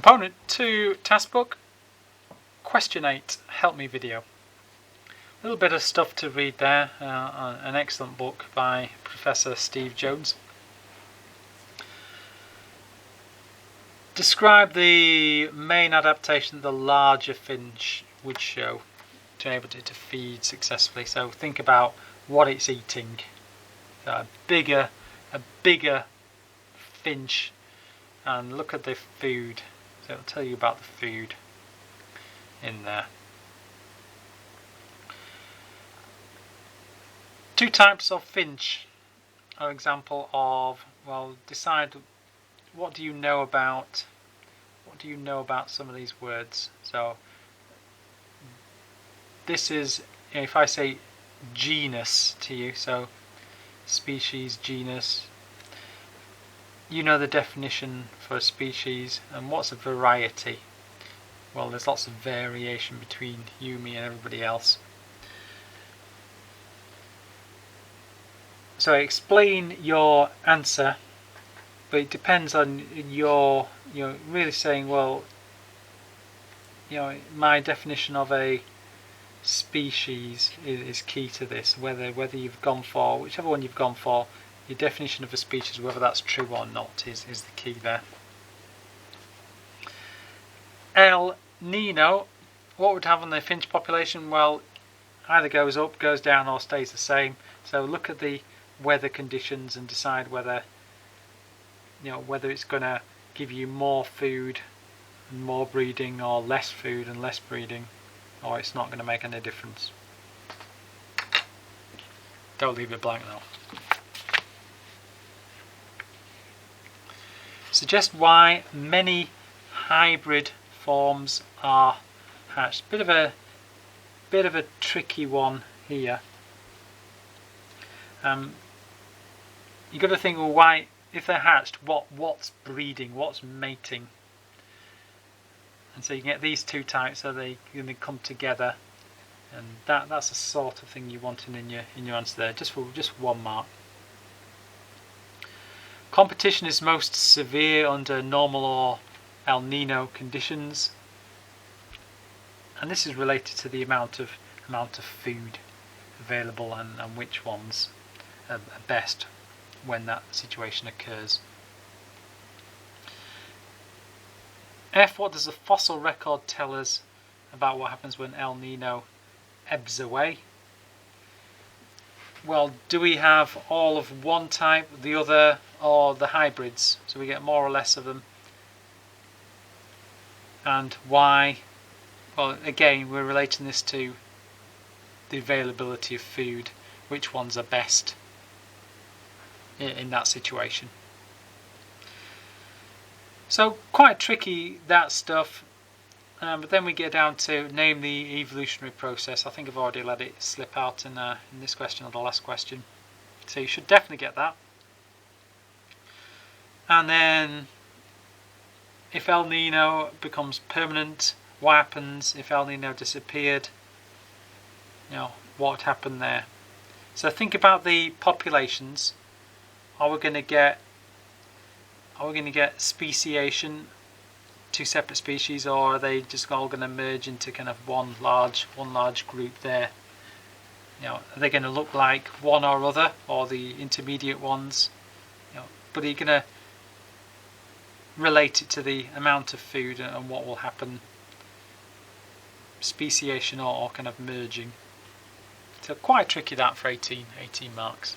Component 2 task book, question 8, help me video. A little bit of stuff to read there, an excellent book by Professor Steve Jones. Describe the main adaptation the larger finch would show to enable it to feed successfully. So think about what it's eating. So a bigger finch, and look at the food. So it'll tell you about the food in there. Two types of finch are an example of, well, decide what do you know about some of these words. So this is, if I say genus to you, so species, genus, you know the definition for a species. And what's a variety? Well, there's lots of variation between you, me and everybody else. So explain your answer, but it depends on your, really saying, well, my definition of a species is key to this. Whether you've gone for, whichever one you've gone for, your definition of a species, whether that's true or not, is the key there. El Nino, what would have on the finch population? Well, either goes up, goes down, or stays the same. So look at the weather conditions and decide whether it's going to give you more food and more breeding, or less food and less breeding, or it's not going to make any difference. Don't leave it blank though. Suggest why many hybrid forms are hatched. Bit of a tricky one here. You've got to think, well, why, if they're hatched, what's breeding, what's mating? And so you get these two types, so they come together, and that's the sort of thing you want in your answer there. Just 1 mark. Competition is most severe under normal or El Nino conditions, and this is related to the amount of food available and which ones are best when that situation occurs. F, what does the fossil record tell us about what happens when El Nino ebbs away? Well, do we have all of one type, the other, or the hybrids? So we get more or less of them. And why? Well, again, we're relating this to the availability of food. Which ones are best in that situation? So quite tricky, that stuff. But then we get down to name the evolutionary process. I think I've already let it slip out in this question or the last question. So you should definitely get that. And then, if El Nino becomes permanent, what happens if El Nino disappeared? What happened there? So think about the populations. Are we going to get speciation, two separate species, or are they just all going to merge into kind of one large group there? Are they going to look like one or other, or the intermediate ones? But are you going to relate it to the amount of food and what will happen? Speciation or kind of merging. So quite tricky that for 18 marks.